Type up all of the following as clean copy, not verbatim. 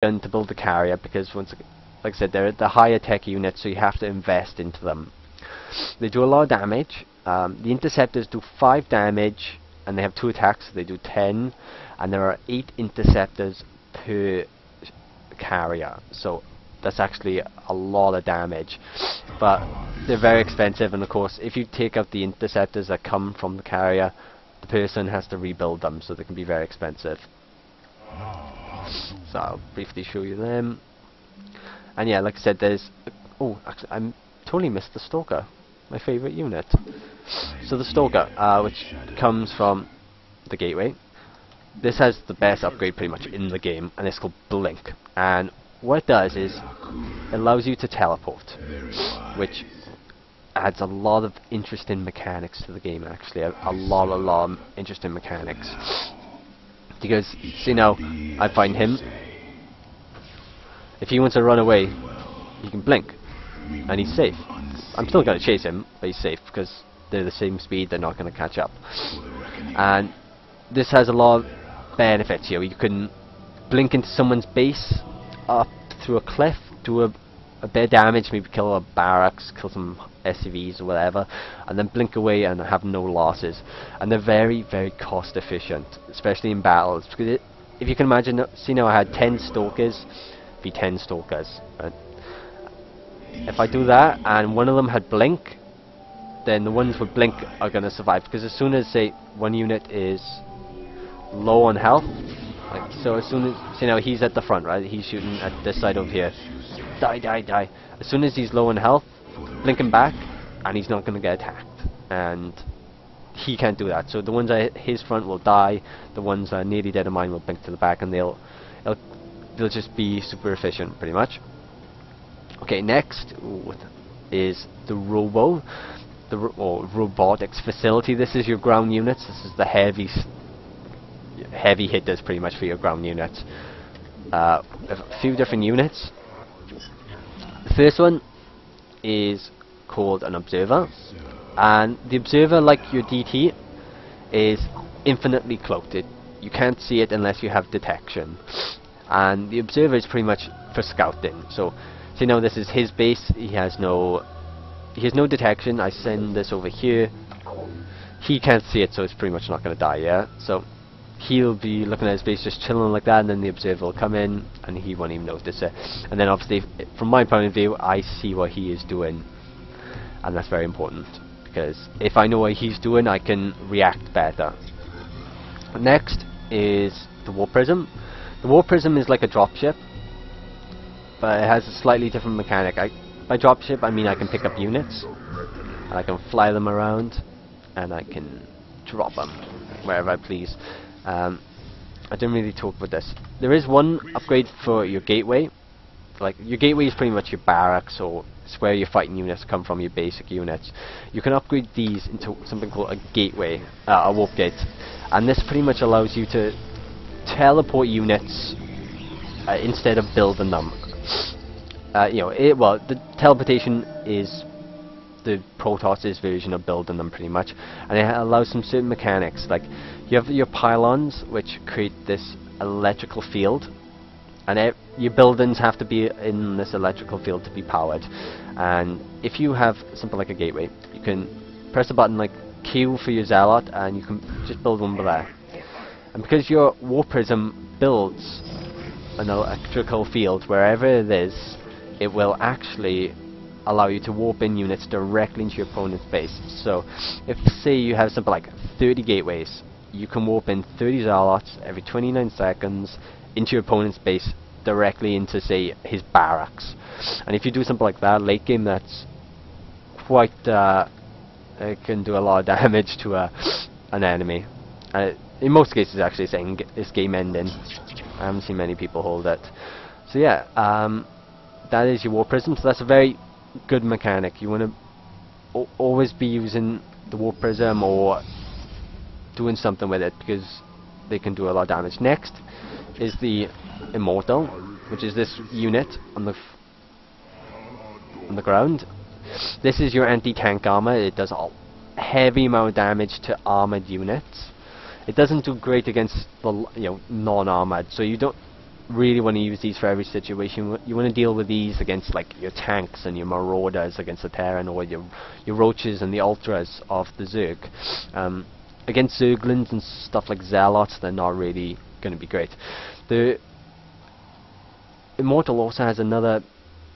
gun to build the carrier, because like I said, they're the higher tech units, so you have to invest into them. They do a lot of damage. The interceptors do 5 damage, and they have 2 attacks, so they do 10, and there are 8 interceptors per carrier, so that's actually a lot of damage. But they're very expensive, and of course, if you take out the interceptors that come from the carrier, the person has to rebuild them, so they can be very expensive. So I'll briefly show you them. And yeah, like I said, there's... oh, actually, I totally missed the Stalker, my favourite unit. So the Stalker, which comes from the Gateway. This has the best upgrade pretty much in the game, and it's called Blink. And what it does is, it allows you to teleport, which adds a lot of interesting mechanics to the game, actually. A lot of interesting mechanics. Because, see now, I find him. If he wants to run away, he can blink, and he's safe. I'm still going to chase him, but he's safe, because they're the same speed, they're not going to catch up. And this has a lot of benefits here. You can blink into someone's base, up through a cliff, do a bit of damage, maybe kill a barracks, kill some SCVs or whatever, and then blink away and have no losses. And they're very, very cost efficient, especially in battles, because if you can imagine, see now I had 10 stalkers, be 10 stalkers. Right? If I do that and one of them had blink, then the ones with blink are going to survive, because as soon as, say, one unit is low on health, like, so as soon as, see now he's at the front, right, he's shooting at this side over here, die. As soon as he's low on health, blink him back, and he's not going to get attacked, and he can't do that. So the ones at his front will die, the ones nearly dead of mine will blink to the back, and they'll just be super efficient, pretty much. Okay, next is the Robo, robotics facility. This is your ground units. This is the heavy hitters, pretty much, for your ground units. A few different units. The first one is called an observer, and the observer, like your DT, is infinitely cloaked. You can't see it unless you have detection, and the observer is pretty much for scouting. So see now this is his base. He has no detection. I send this over here. He can't see it, so it's pretty much not going to die. Yeah, so he'll be looking at his base just chilling like that, and then the observer will come in and he won't even notice it. And then obviously, from my point of view, I see what he is doing, and that's very important, because if I know what he's doing, I can react better. Next is the Warp Prism. The Warp Prism is like a dropship, but it has a slightly different mechanic. By dropship I mean I can pick up units, and I can fly them around, and I can drop them wherever I please. I didn't really talk about this. There is one upgrade for your gateway. Like, your gateway is pretty much your barracks, or it's where your fighting units come from, your basic units. You can upgrade these into something called a gateway, a warp gate, and this pretty much allows you to teleport units instead of building them. The teleportation is the Protoss's version of building them, pretty much, and it allows some certain mechanics. Like, you have your pylons, which create this electrical field, and your buildings have to be in this electrical field to be powered. And if you have something like a gateway, you can press a button like Q for your zealot, and you can just build one there. And because your Warp Prism builds an electrical field wherever it is, it will actually allow you to warp in units directly into your opponent's base. So if, say, you have something like 30 gateways, you can warp in 30 zealots every 29 seconds into your opponent's base, directly into, say, his barracks. And if you do something like that late game, that's quite it can do a lot of damage to an enemy. In most cases, actually, saying it's game ending. I haven't seen many people hold it. So yeah, that is your Warp Prism. So that's a very good mechanic. You want to always be using the Warp Prism or doing something with it, because they can do a lot of damage. Next is the Immortal, which is this unit on the ground. This is your anti-tank armor. It does a heavy amount of damage to armored units. It doesn't do great against the non-armored, so you don't. really want to use these for every situation. You want to deal with these against like your tanks and your marauders against the Terran, or your roaches and the ultras of the Zerg. Against Zerglings and stuff like Zealots, they're not really going to be great. The Immortal also has another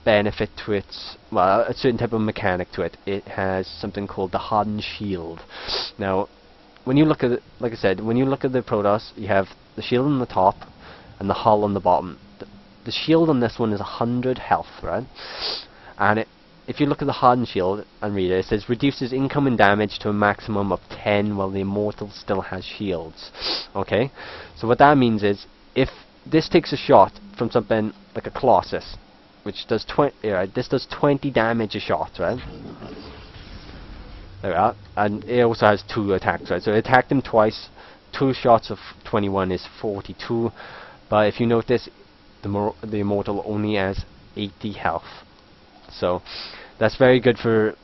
benefit to it, well, a certain type of mechanic to it. It has something called the Hardened Shield. Now, when you look at it, like I said, when you look at the Protoss, you have the shield on the top and the hull on the bottom. The shield on this one is 100 health, right? And if you look at the Hardened Shield and read it, it says reduces incoming damage to a maximum of 10 while the Immortal still has shields. Okay, so what that means is if this takes a shot from something like a Colossus, which does 20, right? This does 20 damage a shot, right? There we are. And it also has 2 attacks, right? So it attacked him twice. 2 shots of 21 is 42. But if you notice, the Immortal only has 80 health. So that's very good for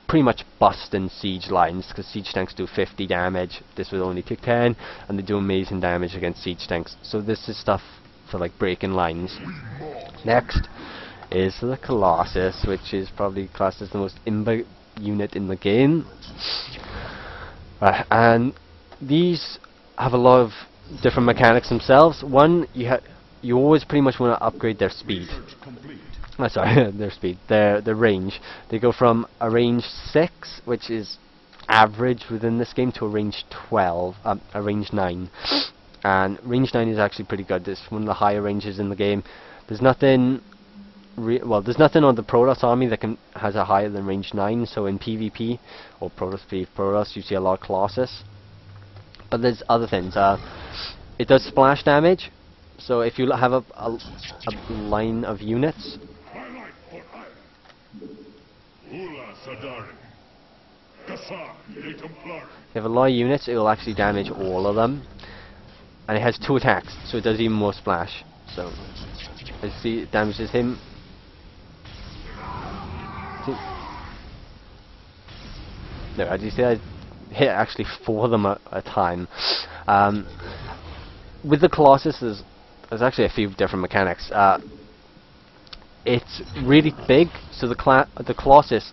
pretty much busting siege lines, because siege tanks do 50 damage. This will only take 10, and they do amazing damage against siege tanks. So this is stuff for like breaking lines. Next is the Colossus, which is probably classed as the most imba unit in the game. And these have a lot of different mechanics themselves. One, you always pretty much want to upgrade their speed. Sorry, their speed, their range. They go from a range 6, which is average within this game, to a range 12, a range 9. And range 9 is actually pretty good. It's one of the higher ranges in the game. There's nothing, there's nothing on the Protoss army that has a higher than range 9. So in PvP or Protoss v Protoss, you see a lot of Colossus. But there's other things. It does splash damage. So if you have a line of units, if you have a lot of units, it will actually damage all of them. And it has 2 attacks, so it does even more splash. So, let's see, it damages him. No, as you see, I hit actually 4 of them at a time. With the Colossus, there's actually a few different mechanics. It's really big, so the Colossus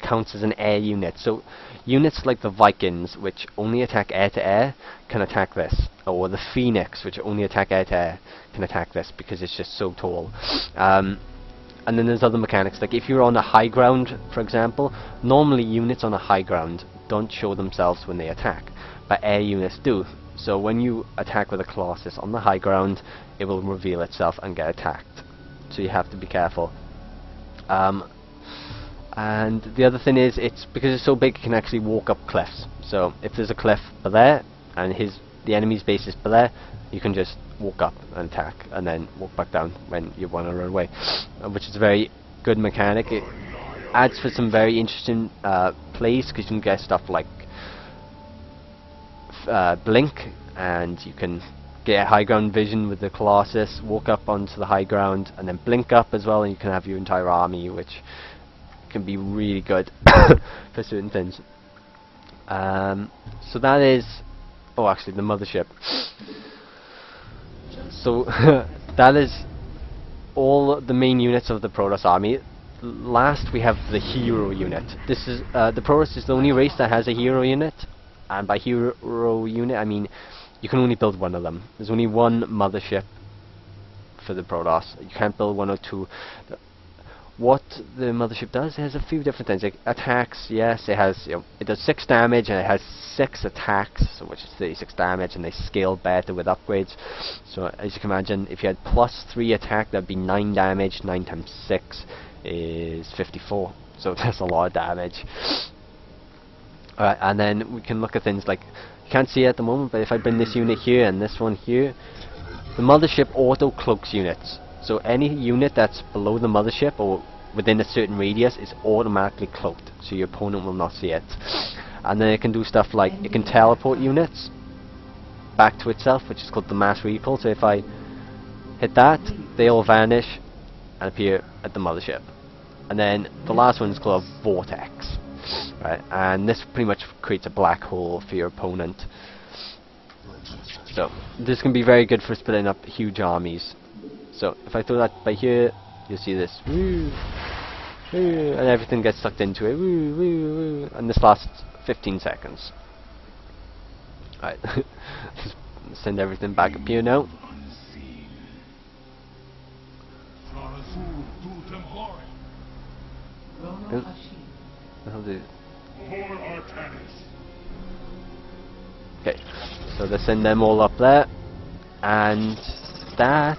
counts as an air unit. So units like the Vikings, which only attack air to air, can attack this, or the Phoenix, which only attack air to air, can attack this because it's just so tall. And then there's other mechanics, like if you're on a high ground, for example, normally units on a high ground don't show themselves when they attack, but air units do. So when you attack with a Colossus on the high ground, it will reveal itself and get attacked. So you have to be careful. And the other thing is, because it's so big, it can actually walk up cliffs. So if there's a cliff there, and the enemy's base is there, you can just walk up and attack, and then walk back down when you want to run away, which is a very good mechanic. It adds for some very interesting plays, because you can get stuff like blink, and you can get high ground vision with the Colossus, walk up onto the high ground, and then blink up as well, and you can have your entire army, which can be really good for certain things. So that is, oh, actually the mothership. So that is all the main units of the Protoss army. Last we have the hero unit. This is the Protoss is the only race that has a hero unit, and by hero unit I mean you can only build one of them. There's only one mothership for the Protoss. You can't build 1 or 2. What the mothership does, it has a few different things. It attacks, yes, it has, it does 6 damage, and it has 6 attacks, so which is 36 damage, and they scale better with upgrades. So as you can imagine, if you had +3 attack, that'd be 9 damage. 9 times 6 is 54, so that's a lot of damage. Alright, and then we can look at things like, you can't see it at the moment, but if I bring this unit here and this one here, the mothership auto cloaks units. So any unit that's below the mothership or within a certain radius is automatically cloaked, so your opponent will not see it. And then it can do stuff like, it can teleport units back to itself, which is called the mass recall. So if I hit that, they all vanish and appear at the mothership. And then the last one is called a vortex, right? And this pretty much creates a black hole for your opponent. So this can be very good for splitting up huge armies. So if I throw that by here, you'll see this, woo, woo, and everything gets sucked into it, woo, woo, woo, and this lasts 15 seconds. Alright, send everything back up here now. Okay, so they send them all up there, and that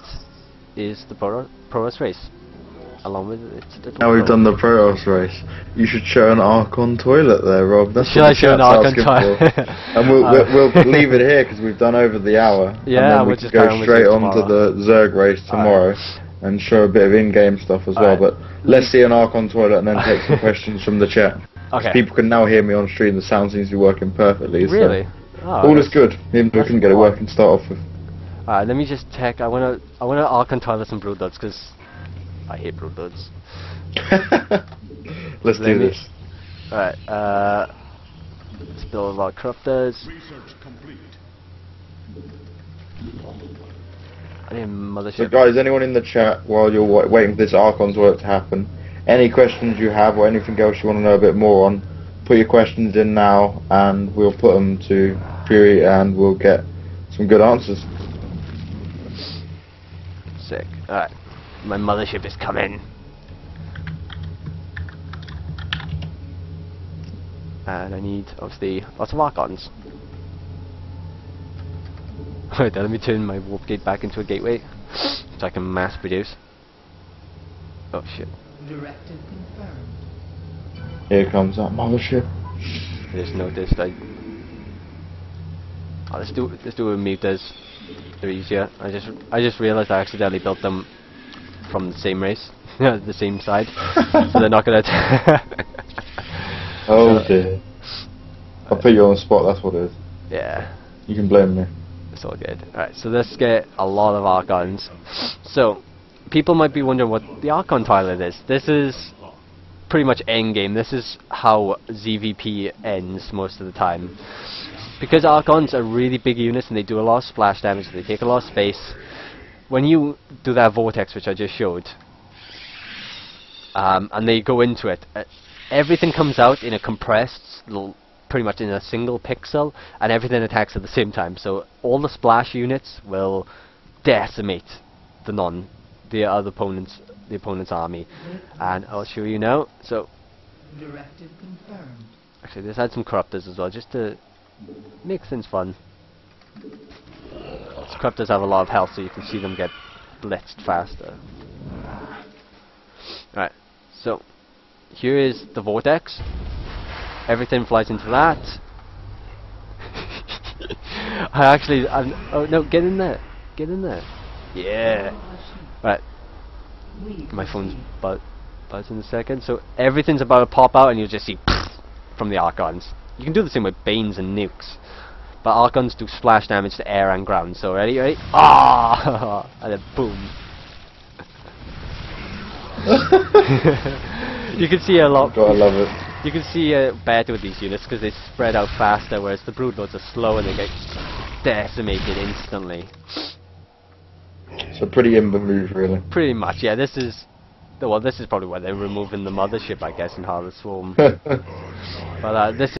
is the Protoss race, along with its little. Now we've done the Protoss race. You should show an Archon toilet there, Rob. That's should what I show an Archon toilet? And we'll leave it here because we've done over the hour. Yeah, and then we can go straight on to the Zerg race tomorrow and show a bit of in-game stuff as well. But let's see an Archon toilet and then take some questions from the chat. Okay. People can now hear me on stream. The sound seems to be working perfectly. Really? So Oh, all is good. Even though we couldn't get it working to start off with. Alright, let me just check. I wanna Archon toilet some broodlords because I hate broodlords. Let's do this. Alright, let's build a lot of corruptors. I need a mothership. So guys, anyone in the chat, while you're waiting for this Archon's work to happen, any questions you have or anything else you want to know a bit more on, put your questions in now and we'll put them to Fury and we'll get some good answers. Sick. Alright, my mothership is coming. And I need, obviously, lots of Archons. Alright, let me turn my warp gate back into a gateway so I can mass produce. Oh shit. Directive confirmed. Here comes that mothership. I just noticed let's do it with mutas. They're easier. I just realized I accidentally built them from the same race, the same side, so they're not gonna. Oh dear. I'll put you on the spot. That's what it is. Yeah. You can blame me. It's all good. Alright, so let's get a lot of Archons. So, people might be wondering what the Archon toilet is. This is pretty much endgame. This is how ZVP ends most of the time. Because Archons are really big units and they do a lot of splash damage, they take a lot of space. When you do that vortex, which I just showed, and they go into it, everything comes out in a compressed, pretty much in a single pixel, and everything attacks at the same time. So all the splash units will decimate the opponent's army, and I'll show you now. So, Directive confirmed. actually, let's add some corruptors as well, just to make things fun. These corruptors have a lot of health, so you can see them get blitzed faster. Alright, so here is the vortex. Everything flies into that. Oh no, get in there. Get in there. Yeah. Right. My phone's buzz in a second. So everything's about to pop out and you'll just see from the Archons. You can do the same with Banes and nukes. But Archons do splash damage to air and ground. So ready? Ah! And then boom. You can see a lot. Gotta love it. You can see better with these units because they spread out faster, whereas the broodlords are slow and they get decimated instantly. So pretty imber move, really. Pretty much, yeah. This is probably why they're removing the mothership, I guess, in Harvest Swarm. But this